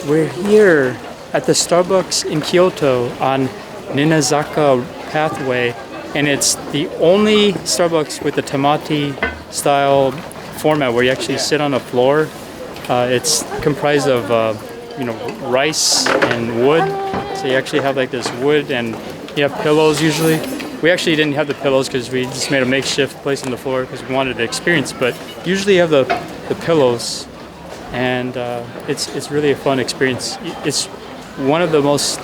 We're here at the Starbucks in Kyoto on Ninazaka Pathway, and it's the only Starbucks with the tamati style format where you actually sit on a floor. It's comprised of rice and wood, so you actually have like this wood, and you have pillows usually. We actually didn't have the pillows because we just made a makeshift place on the floor because we wanted to experience, but usually you have the pillows, and it's really a fun experience. It's one of the most,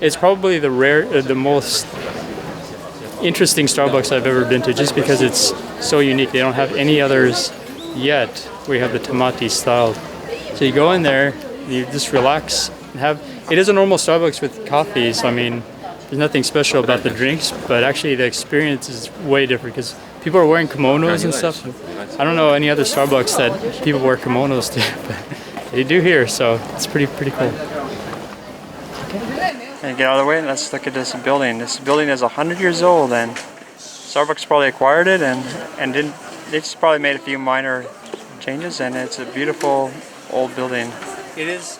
it's probably the most interesting Starbucks I've ever been to, just because it's so unique. They don't have any others yet where you have the tamati style. So you go in there, you just relax and have, it is a normal Starbucks with coffee, so I mean, there's nothing special about the drinks, but actually the experience is way different because people are wearing kimonos and stuff. I don't know any other Starbucks that people wear kimonos to, but they do here, so it's pretty cool. And get out of the way and let's look at this building. This building is 100 years old, and Starbucks probably acquired it and didn't. They just probably made a few minor changes, and it's a beautiful old building. It is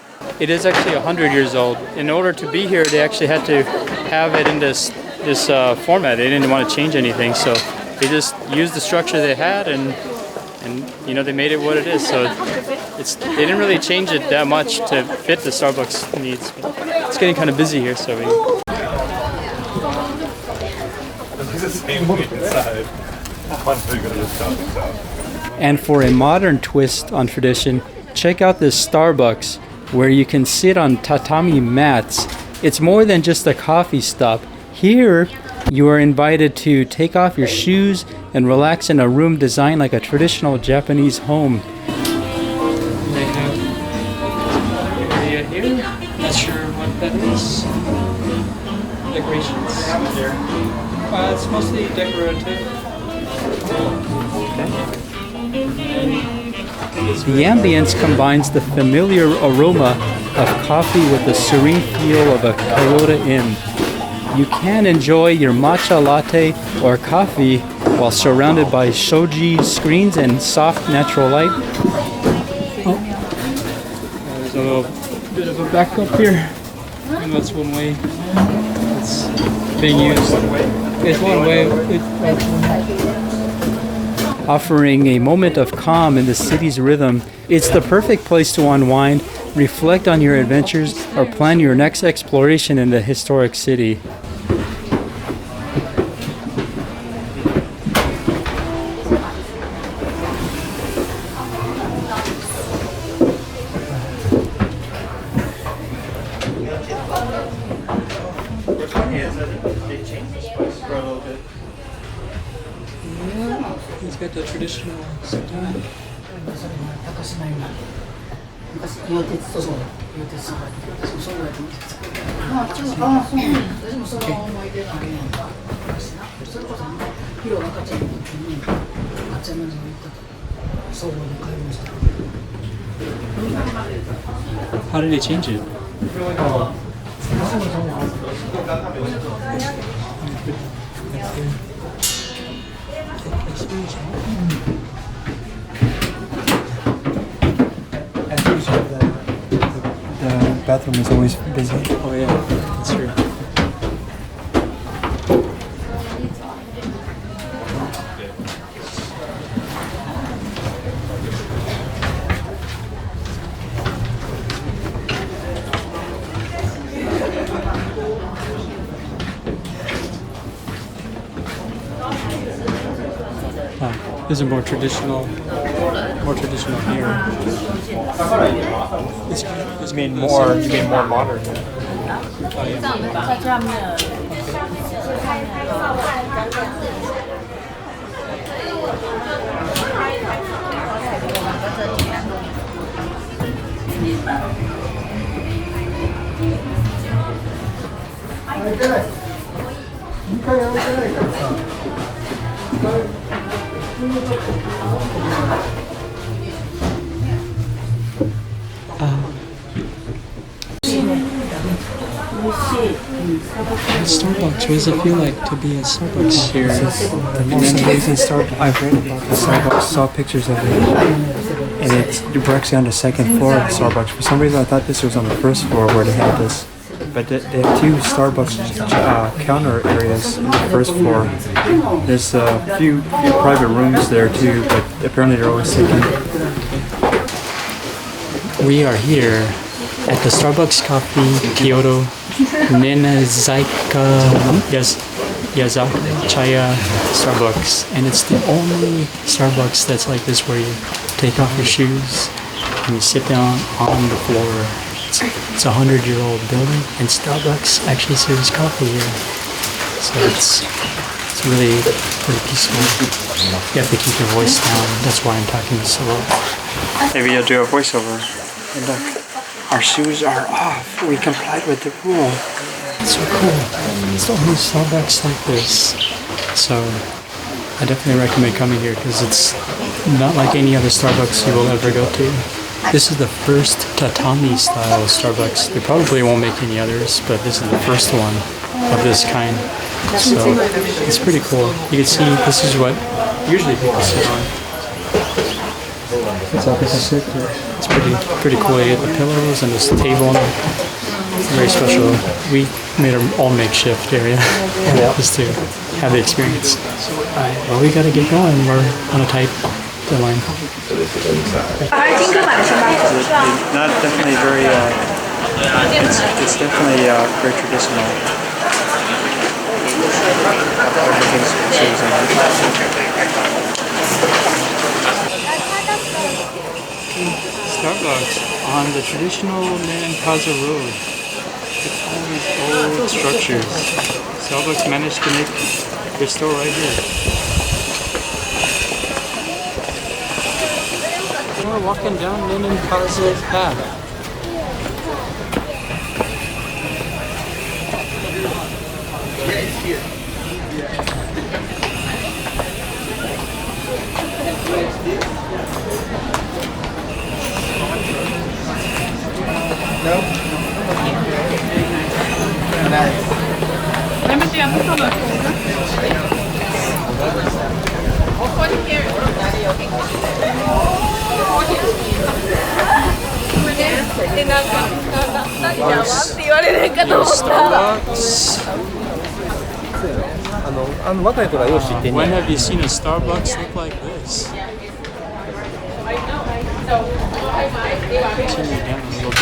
actually 100 years old. In order to be here, they actually had to have it in this format. They didn't want to change anything, so they just used the structure they had, and they made it what it is. So they didn't really change it that much to fit the Starbucks needs. It's getting kind of busy here, so we. And for a modern twist on tradition, check out this Starbucks where you can sit on tatami mats. It's more than just a coffee stop. Here, you are invited to take off your shoes and relax in a room designed like a traditional Japanese home. They have an area here. Not sure what that is. Decorations. It's mostly decorative. The ambience combines the familiar aroma of coffee with the serene feel of a Kyoto inn. You can enjoy your matcha latte or coffee while surrounded by shoji screens and soft natural light. Oh, there's a little bit of a backup here. And that's one way it's being used. It's one way. Offering a moment of calm in the city's rhythm, it's the perfect place to unwind, reflect on your adventures, or plan your next exploration in the historic city. He's got the traditional setup. How did they change it? The bathroom is always busy. Oh yeah, that's true. This is more traditional here. You mean more modern? Oh, yeah. Starbucks, what does it feel like to be at Starbucks here? The most amazing Starbucks I've read about the Starbucks, saw pictures of it. and we're actually on the second floor of Starbucks. For some reason, I thought this was on the first floor where they had this. But they have two Starbucks counter areas on the first floor. There's a few private rooms there too, but apparently they're always taken. We are here at the Starbucks Coffee Kyoto Yazakaya Starbucks, and it's the only Starbucks that's like this where you take off your shoes and you sit down on the floor. It's a 100-year-old building, and Starbucks actually serves coffee here. So it's really pretty peaceful. You have to keep your voice down. That's why I'm talking so low. Maybe I'll do a voiceover. And look, our shoes are off. We complied with the rule. It's so cool. It's the only Starbucks like this. So I definitely recommend coming here because it's not like any other Starbucks you will ever go to. This is the first Tatami style Starbucks. They probably won't make any others, but this is the first one of this kind. So it's pretty cool. You can see this is what usually people sit on. It's pretty cool. You get the pillows and this table. Very special. We made an all makeshift area just to have the experience. Alright, well we gotta get going. We're on a tight deadline. Not definitely very. It's definitely very traditional. Everything's Starbucks on the traditional Nankaza Road. It's all these old structures. Starbucks managed to make their store right here. We're walking down Nankaza path. When have you seen a Starbucks look like this? Continue down a little bit.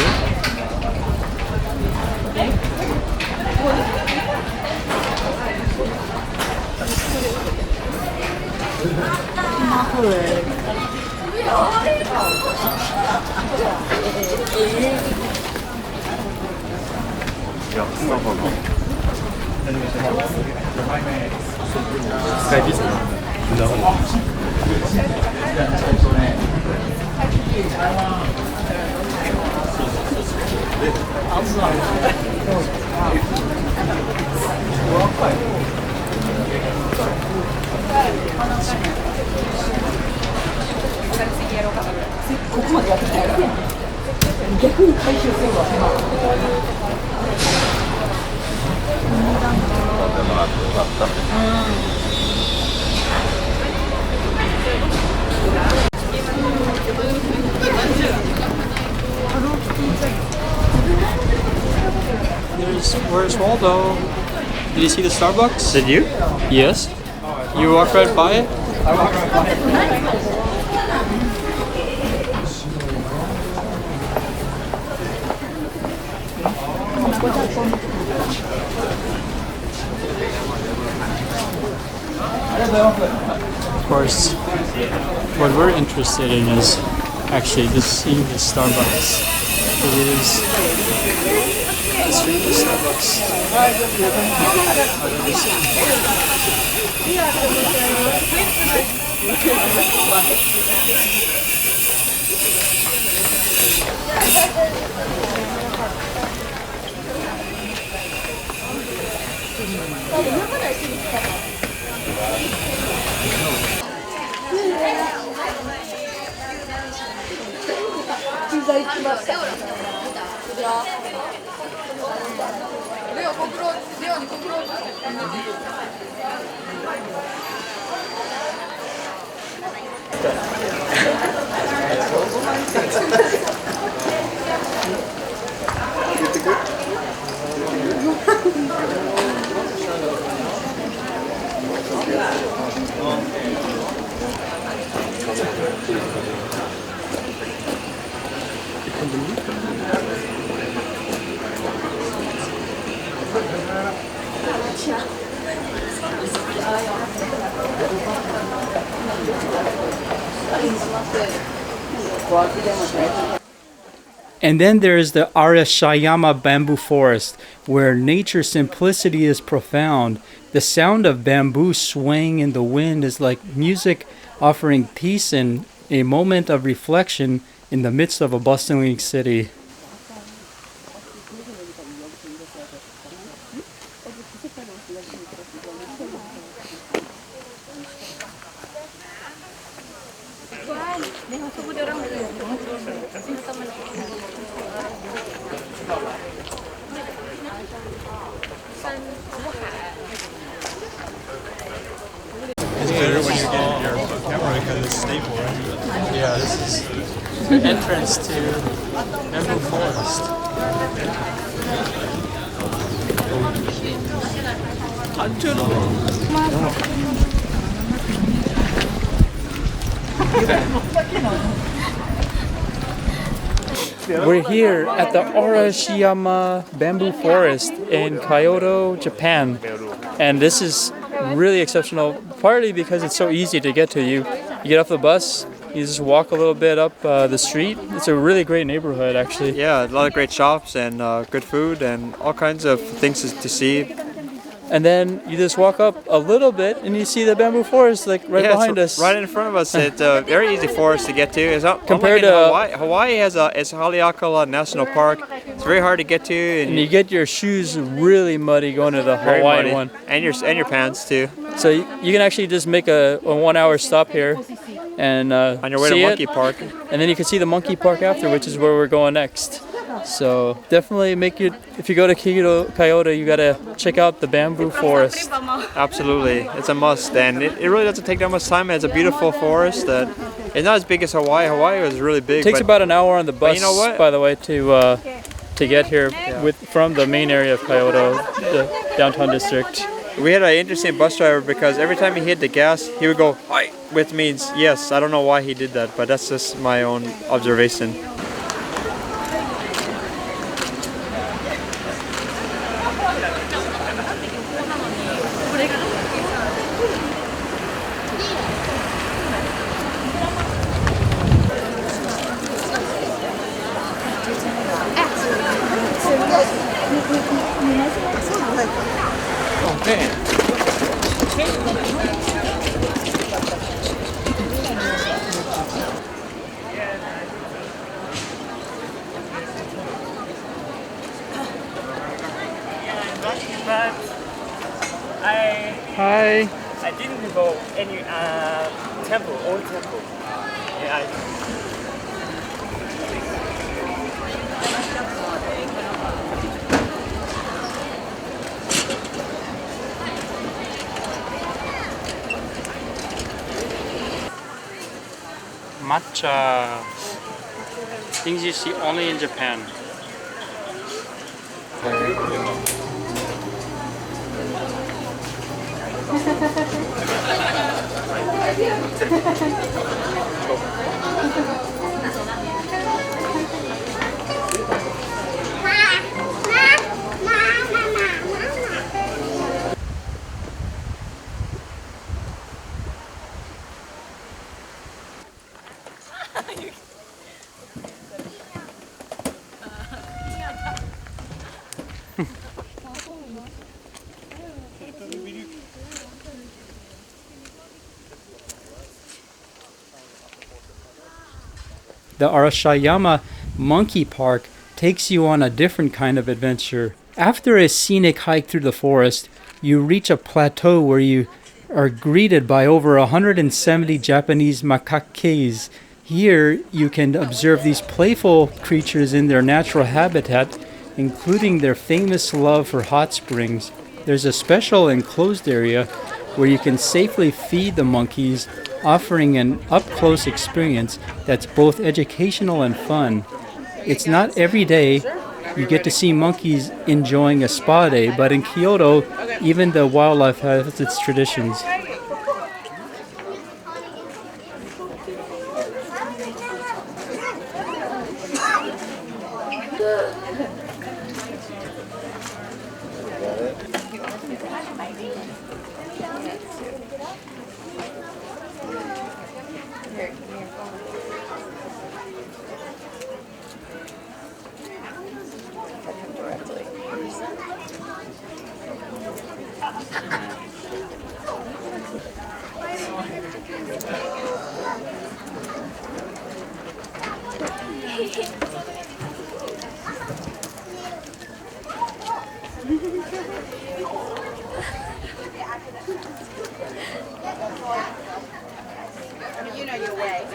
Where's Waldo? Did you see the Starbucks? Did you? Yes. You walked right by it? I walked right by it. Of course, what we're interested in is actually just seeing the Starbucks. It is the street of Starbucks. And then there is the Arashiyama bamboo forest, where nature's simplicity is profound. The sound of bamboo swaying in the wind is like music offering peace and a moment of reflection in the midst of a bustling city. It's better when you get your camera because it's stable, right? Yeah, this is the entrance to Bamboo Forest. We're here at the Arashiyama bamboo forest in Kyoto, Japan. And this is really exceptional, partly because it's so easy to get to. You get off the bus, you just walk a little bit up the street. It's a really great neighborhood, actually. Yeah, a lot of great shops and good food and all kinds of things to see. And then you just walk up a little bit and you see the bamboo forest like right behind us. Right in front of us. It's a very easy forest to get to. It's not Compared unlike in to Hawaii. Hawaii has it's Haleakala National Park. It's very hard to get to, and you get your shoes really muddy going to the very Hawaiian muddy. one. And your pants too. So you can actually just make a 1 hour stop here and On your way to see Monkey it. Park. And then you can see the monkey park after, which is where we're going next. So definitely if you go to Kyoto, you gotta check out the bamboo forest. Absolutely, it's a must, and it really doesn't take that much time. It's a beautiful forest that it's not as big as Hawaii. Hawaii was really big. It takes but about an hour on the bus, you know what? by the way, to get here from the main area of Kyoto, the downtown district. we had an interesting bus driver because every time he hit the gas, he would go "Hi," which means yes. I don't know why he did that, but that's just my own observation. But Hi. I didn't go any temple, old temple. Yeah, Matcha. Things you see only in Japan. The Arashiyama Monkey Park takes you on a different kind of adventure. After a scenic hike through the forest, you reach a plateau where you are greeted by over 170 Japanese macaques. Here, you can observe these playful creatures in their natural habitat, including their famous love for hot springs. There's a special enclosed area where you can safely feed the monkeys offering an up-close experience that's both educational and fun. It's not every day you get to see monkeys enjoying a spa day, but in Kyoto, even the wildlife has its traditions. You know your way.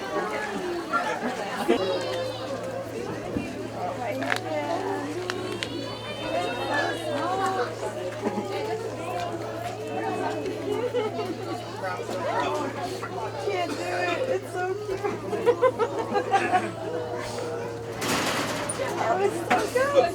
Can't do it. It's so cute. Oh, it's so good.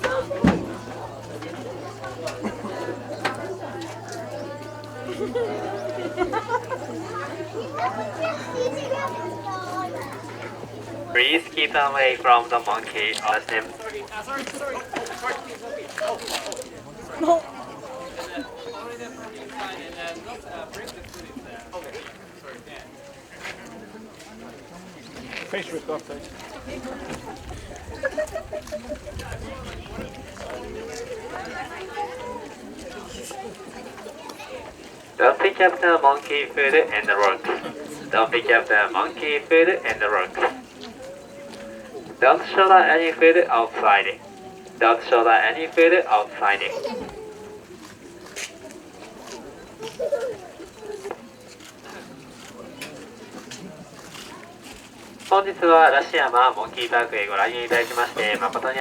Please keep away from the monkey or them. Don't pick up the monkey food and the rock. Don't pick up the monkey food and the rock. Don't shoulder any food outside. Don't shoulder any food outside. 本日は嵐山モンキーパークへご来園いただきまして誠に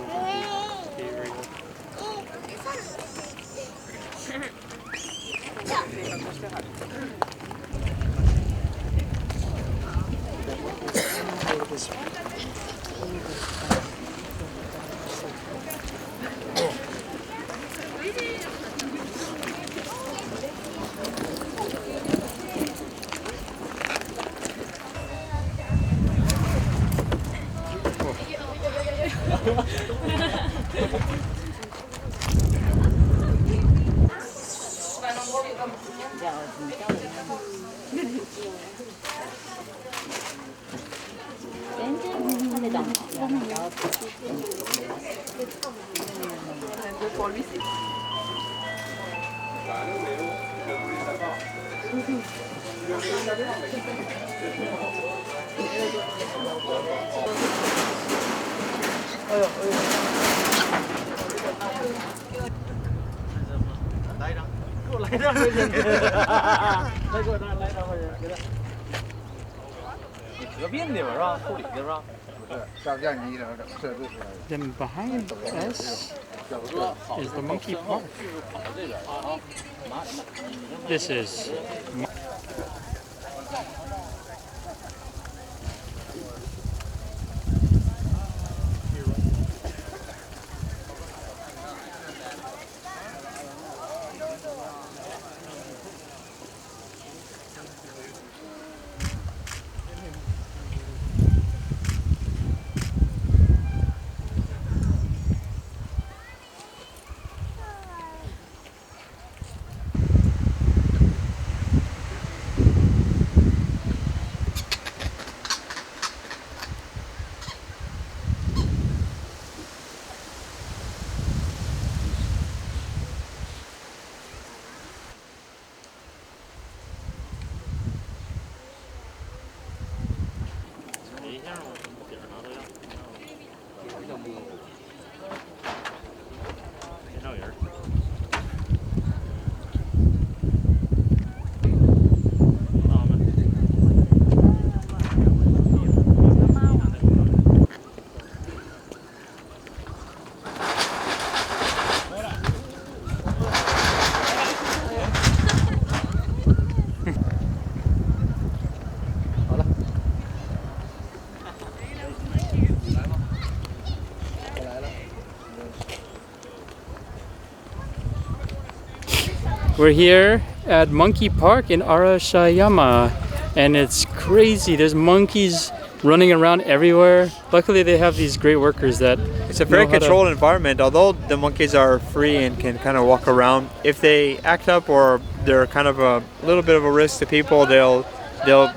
Then behind us is the monkey park. This is We're here at Monkey Park in Arashiyama, and it's crazy. There's monkeys running around everywhere. Luckily, they have these great workers that. It's a very controlled environment. Although the monkeys are free and can kind of walk around, if they act up or they're kind of a little bit of a risk to people, they'll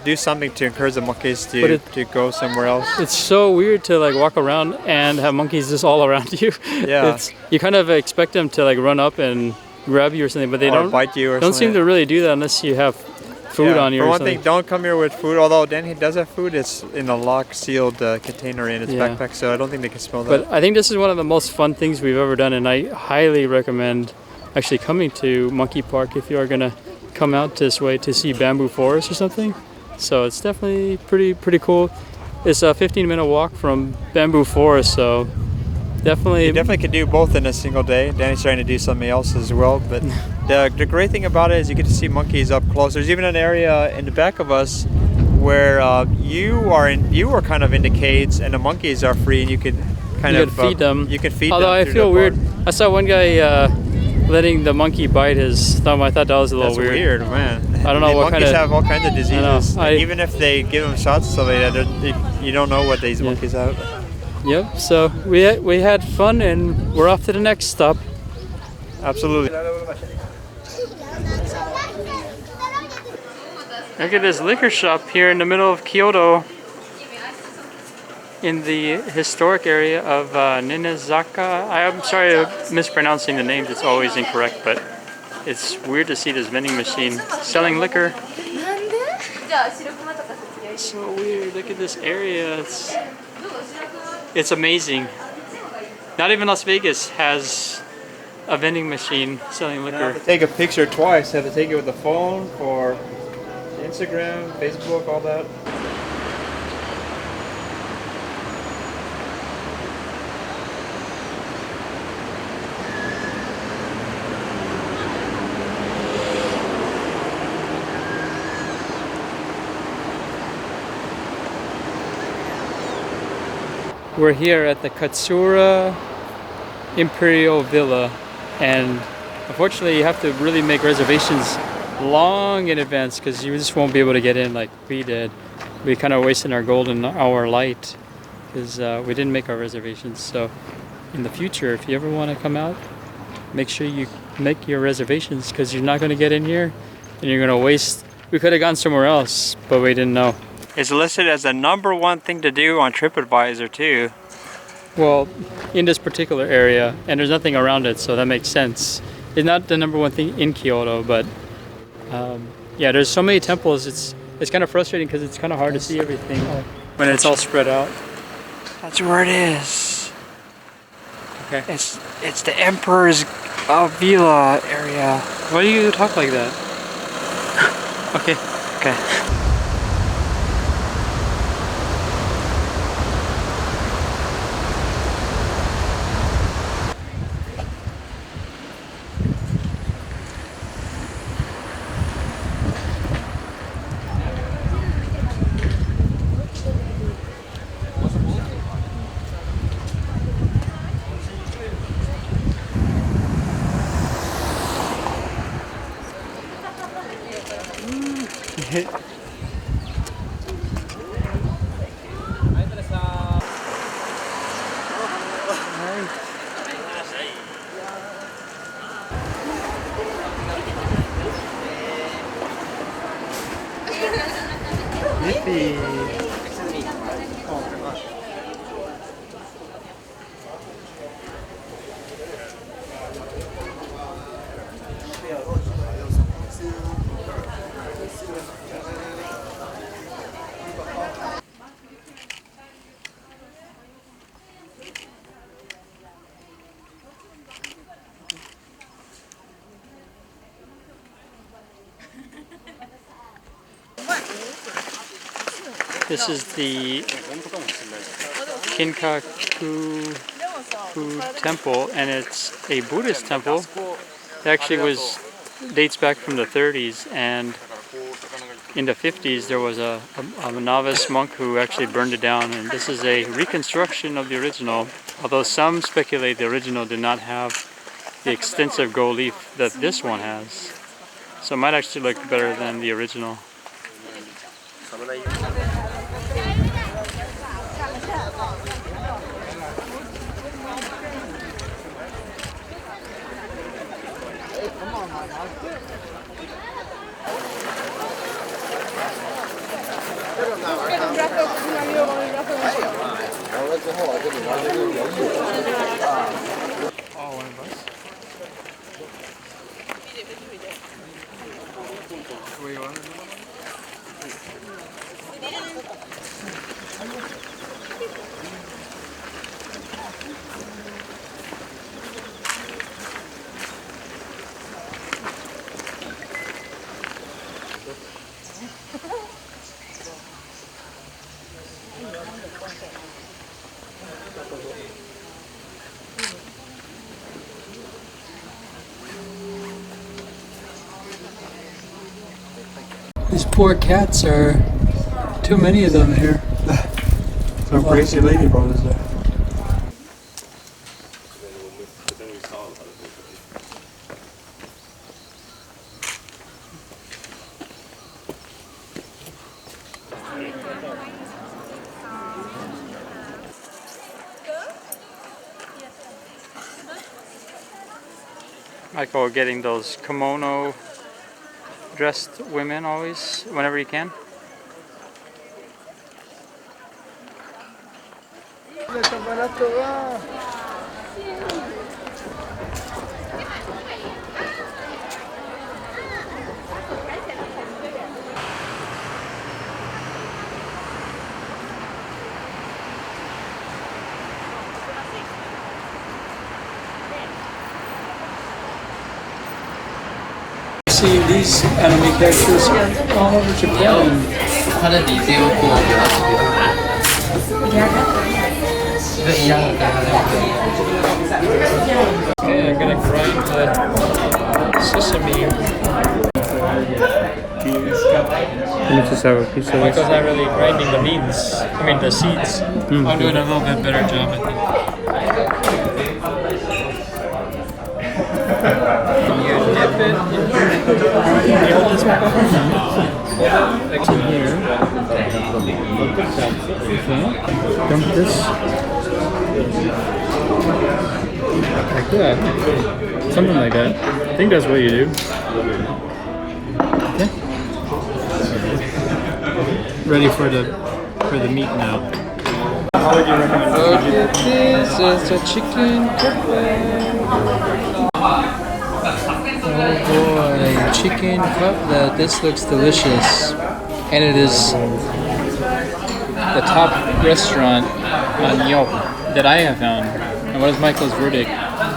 do something to encourage the monkeys to go somewhere else. It's so weird to like walk around and have monkeys just all around you. Yeah. You kind of expect them to like run up and grab you or something, but they don't bite you or don't seem something. to really do that unless you have food on you For or one something. thing, don't come here with food. Although Danny does have food, it's in a locked, sealed container in his backpack, so I don't think they can smell that. But I think this is one of the most fun things we've ever done, and I highly recommend actually coming to Monkey Park if you are gonna come out this way to see bamboo forest or something. So it's definitely pretty cool. It's a 15-minute walk from bamboo forest, so definitely. You definitely can do both in a single day. Danny's trying to do something else as well, but the great thing about it is you get to see monkeys up close. There's even an area in the back of us where you are kind of in the cage, and the monkeys are free, and you can feed them. You can feed Although them. I feel weird. I saw one guy letting the monkey bite his thumb. I thought that was a little That's weird, man. I don't know what monkeys kind of. have all kinds of diseases. I know. Even if they give them shots, so you don't know what these monkeys have. Yep. So we had fun, and we're off to the next stop. Absolutely. Look at this liquor shop here in the middle of Kyoto, in the historic area of Ninazaka. I'm sorry mispronouncing the names, it's always incorrect, but it's weird to see this vending machine selling liquor. So weird, look at this area. It's amazing. Not even Las Vegas has a vending machine selling liquor. You have to take a picture twice. You have to take it with the phone for Instagram, Facebook, all that. We're here at the Katsura Imperial Villa, and unfortunately you have to really make reservations long in advance because you just won't be able to get in like we did. We kind of wasted our golden hour light because we didn't make our reservations. So in the future, if you ever want to come out, make sure you make your reservations because you're not going to get in here and you're going to waste. We could have gone somewhere else, but we didn't know. It's listed as the #1 thing to do on TripAdvisor too. Well, in this particular area, and there's nothing around it, so that makes sense. It's not the #1 thing in Kyoto, but yeah, there's so many temples. It's kind of frustrating because it's kind of hard to see everything when it's all spread out. That's where it is. Okay. It's the Emperor's Villa area. Why do you talk like that? Okay. Okay. This is the Kinkaku temple, and it's a Buddhist temple. It actually dates back from the 30s, and in the 50s there was a novice monk who actually burned it down, and this is a reconstruction of the original, although some speculate the original did not have the extensive gold leaf that this one has. So it might actually look better than the original. These poor cats are too many of them here. Some crazy ladybug is there. Michael getting those kimono dressed women always, whenever he can. See these anime characters all over Japan. Okay, I'm gonna grind the sesame. Let me just have a piece of Michael's not really grinding the beans. I mean the seeds. I'm doing a little bit better job, I think. Can you dip it in here? You hold this back up? Hold it here. Okay. Dump this. Like that. Something like that. I think that's what you do. Okay. Ready for the meat now. How would you recommend Look at this, it's a chicken cutlet. Oh boy, chicken cutlet. This looks delicious. And it is the top restaurant on Yelp that I have found. And what is Michael's verdict?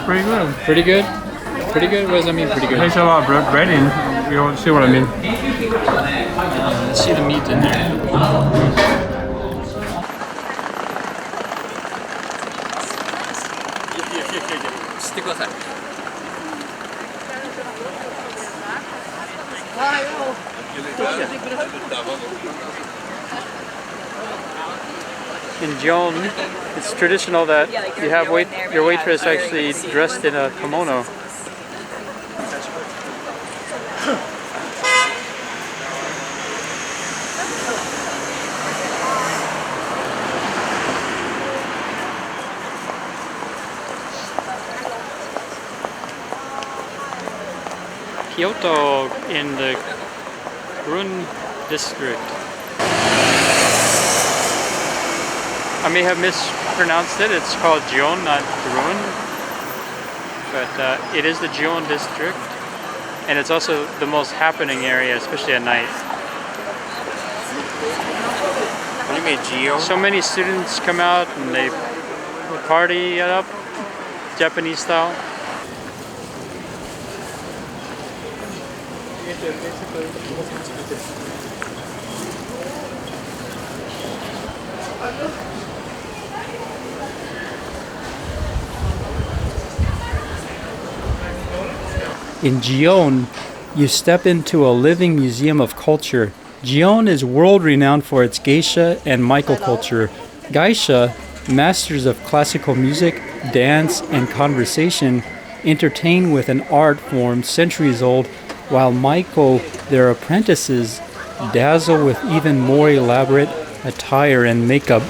Pretty good. Pretty good? Pretty good? What does that mean, pretty good? Takes a lot of breading. You'll see what I mean. Let's see the meat in there. In Gion, it's traditional that you have your waitress actually dressed in a kimono. Kyoto in the Gion district. I may have mispronounced it. It's called Gion, not Gion. But it is the Gion district. And it's also the most happening area, especially at night. What do you mean, Gion? So many students come out and they party it up, Japanese style. In Gion, you step into a living museum of culture. Gion is world-renowned for its geisha and Michael culture. Geisha, masters of classical music, dance, and conversation, entertain with an art form centuries old while Michael, their apprentices, dazzle with even more elaborate attire and makeup.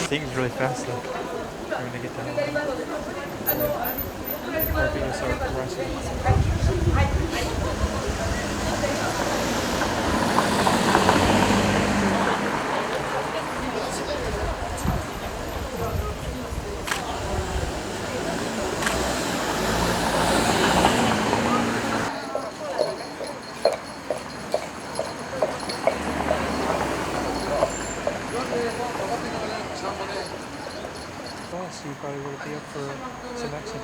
Seems really fast though. We're gonna get that. Our videos are progressing. So you probably would be up for some action.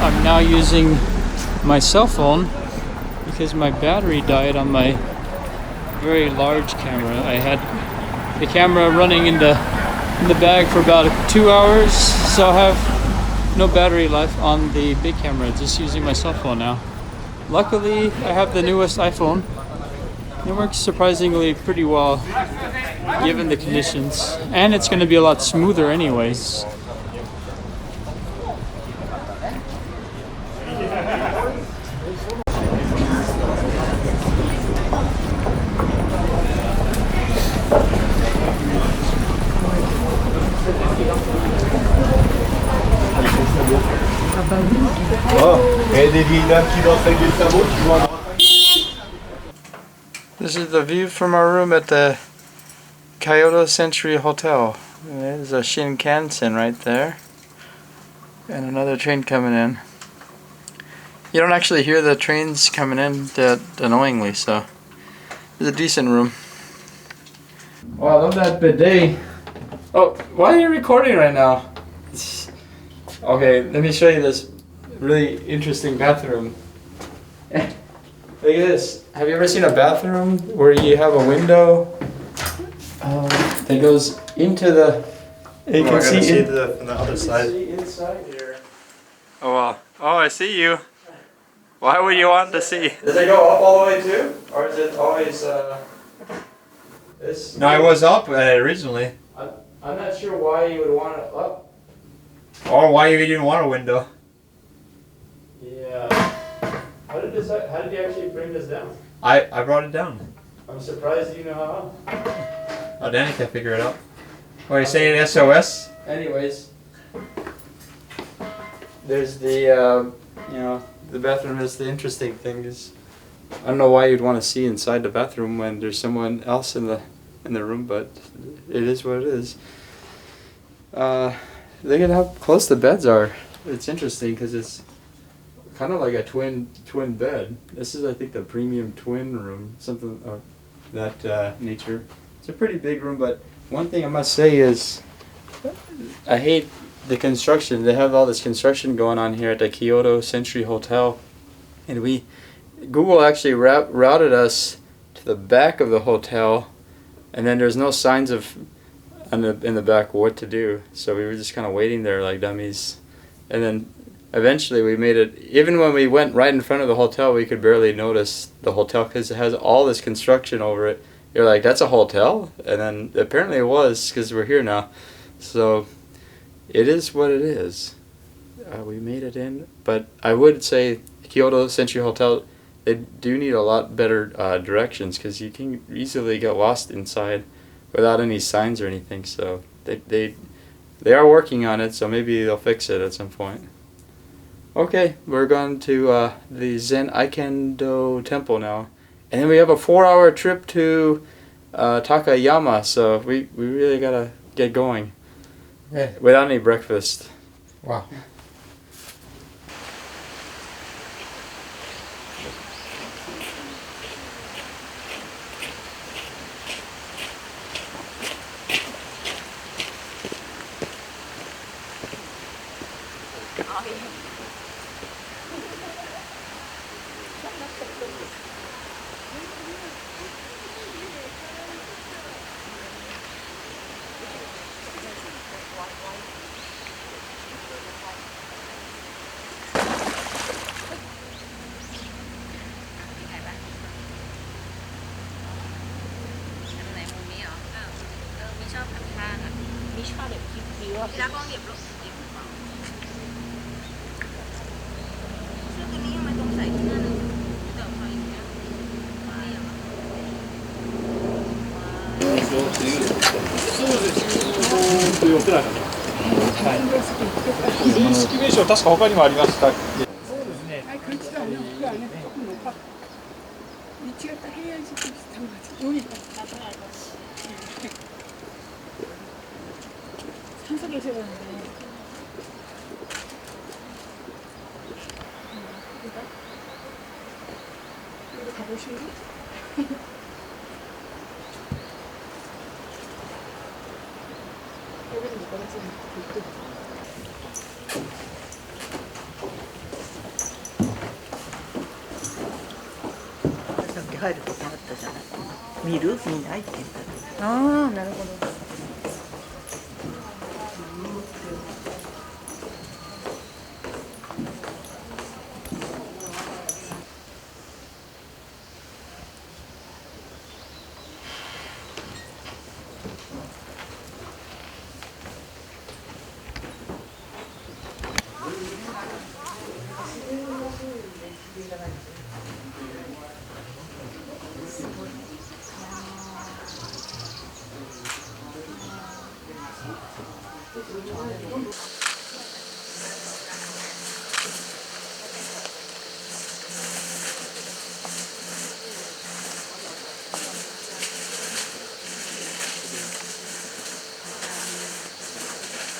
I'm now using my cell phone because my battery died on my very large camera. I had the camera running in the bag for about 2 hours, so I have no battery life on the big camera, just using my cell phone now. Luckily, I have the newest iPhone. It works surprisingly pretty well given the conditions, and it's going to be a lot smoother anyways. This is the view from our room at the Kyoto Century Hotel. There's a Shinkansen right there. And another train coming in. You don't actually hear the trains coming in that annoyingly, so it's a decent room. Oh, I love that bidet. Oh, why are you recording right now? Okay, let me show you this really interesting bathroom. Look at this. Have you ever seen a bathroom where you have a window that goes into the... You can see from the other side. See inside here. Oh wow. Oh, I see you. Why would you want to see? Does it go up all the way too? Or is it always this? No, it was up originally. I'm not sure why you would want it up. Or why you didn't want a window. Yeah. How did you actually bring this down? I brought it down. I'm surprised you know how. Oh, Danny can figure it out. What are you saying, SOS? Anyways, there's the the bathroom is the interesting thing is I don't know why you'd want to see inside the bathroom when there's someone else in the room, but it is what it is. Look at how close the beds are. It's interesting because it's kind of like a twin bed. This is, I think, the premium twin room. Something. that nature. It's a pretty big room, but one thing I must say is I hate the construction. They have all this construction going on here at the Kyoto Century Hotel, and Google actually routed us to the back of the hotel, and then there's no signs of in the back what to do. So we were just kind of waiting there like dummies, and then eventually we made it. Even when we went right in front of the hotel, we could barely notice the hotel because it has all this construction over it. You're like, that's a hotel? And then apparently it was, because we're here now. So it is what it is. We made it in, but I would say Kyoto Century Hotel, they do need a lot better directions, because you can easily get lost inside without any signs or anything. So they are working on it, so maybe they'll fix it at some point. Okay, we're going to the Zen Aikendo Temple now. And then we have a 4-hour trip to Takayama, so we really gotta get going. Yeah. Without any breakfast. Wow.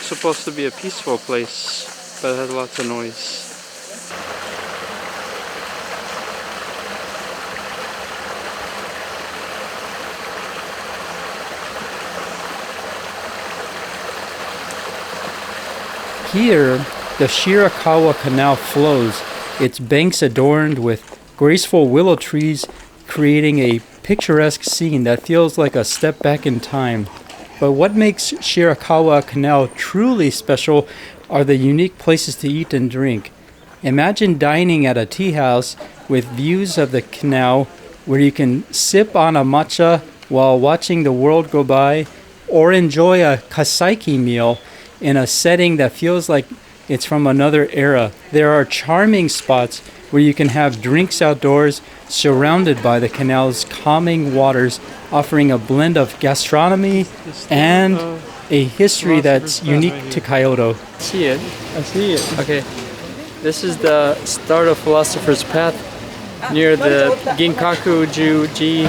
Supposed to be a peaceful place, but it has lots of noise. Here, the Shirakawa Canal flows, its banks adorned with graceful willow trees, creating a picturesque scene that feels like a step back in time. But what makes Shirakawa Canal truly special are the unique places to eat and drink. Imagine dining at a tea house with views of the canal where you can sip on a matcha while watching the world go by, or enjoy a kasaiki meal in a setting that feels like it's from another era. There are charming spots where you can have drinks outdoors, surrounded by the canal's calming waters, offering a blend of gastronomy and a history that's unique to Kyoto. I see it. Okay. This is the start of Philosopher's Path near the Ginkaku-ji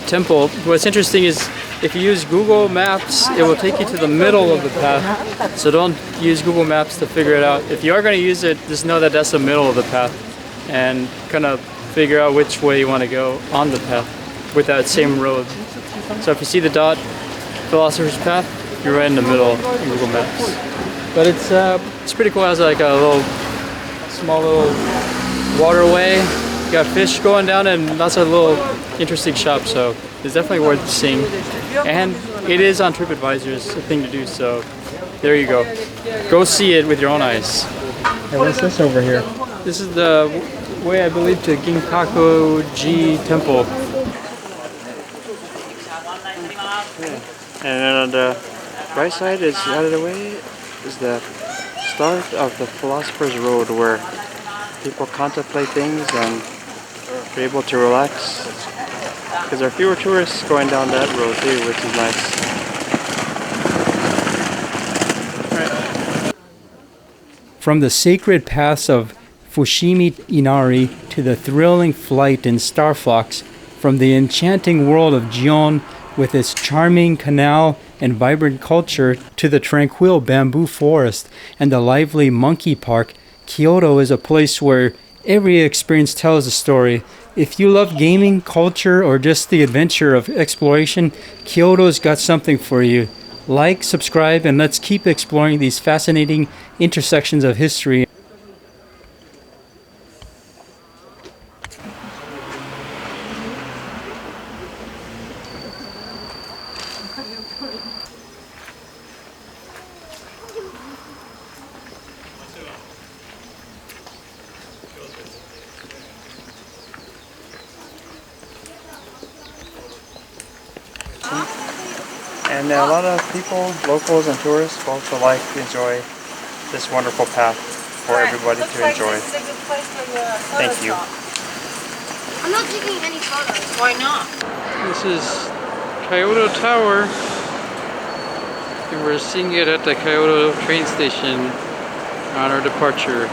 temple. What's interesting is if you use Google Maps, it will take you to the middle of the path. So don't use Google Maps to figure it out. If you are going to use it, just know that that's the middle of the path and kind of figure out which way you want to go on the path. with that same road. So if you see the dot, Philosopher's Path, you're right in the middle in Google Maps. But it's pretty cool. It has like a small little waterway. You got fish going down and lots of little interesting shops. So it's definitely worth seeing. And it is on TripAdvisor. It's a thing to do. So there you go. Go see it with your own eyes. Hey, what's this over here? This is the way, I believe, to Ginkaku-ji Temple. And then on the right side is out of the way is the start of the Philosopher's Road, where people contemplate things and are able to relax. Because there are fewer tourists going down that road too, which is nice. From the sacred paths of Fushimi Inari to the thrilling flight in Star Fox, from the enchanting world of Gion with its charming canal and vibrant culture to the tranquil bamboo forest and the lively monkey park, Kyoto is a place where every experience tells a story. If you love gaming, culture, or just the adventure of exploration, Kyoto's got something for you. Like, subscribe, and let's keep exploring these fascinating intersections of history. And a lot of people, locals and tourists, both alike enjoy this wonderful path for everybody to enjoy. Thank you. I'm not taking any photos. Why not? This is Kyoto Tower. And we're seeing it at the Kyoto train station on our departure.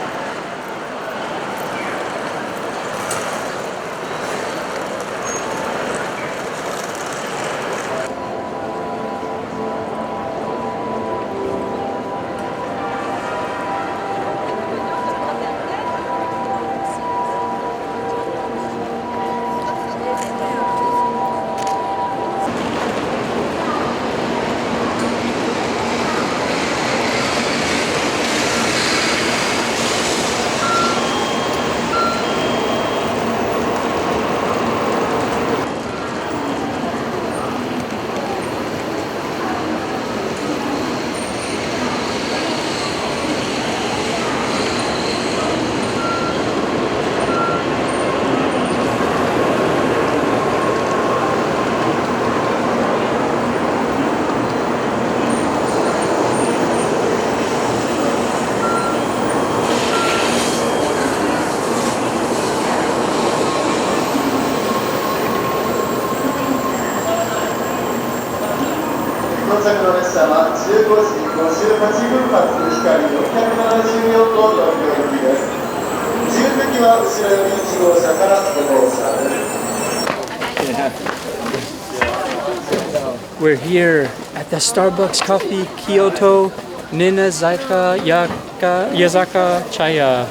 We're here at the Starbucks Coffee Kyoto Ninazaka Yazaka Chaya.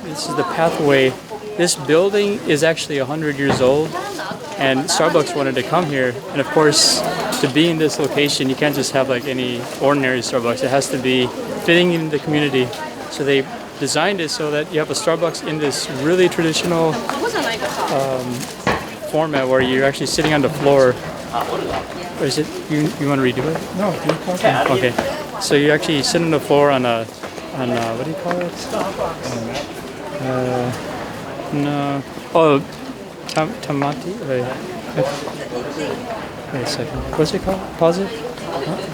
This is the pathway. This building is actually 100 years old, and Starbucks wanted to come here. And of course, to be in this location, you can't just have like any ordinary Starbucks. It has to be fitting in the community. So they designed it so that you have a Starbucks in this really traditional format where you're actually sitting on the floor. Or is it you want to redo it? No, okay. So you actually sit on the floor on a what do you call it? No. Oh, tamati. Wait a second. What's it called? Pause it. Huh?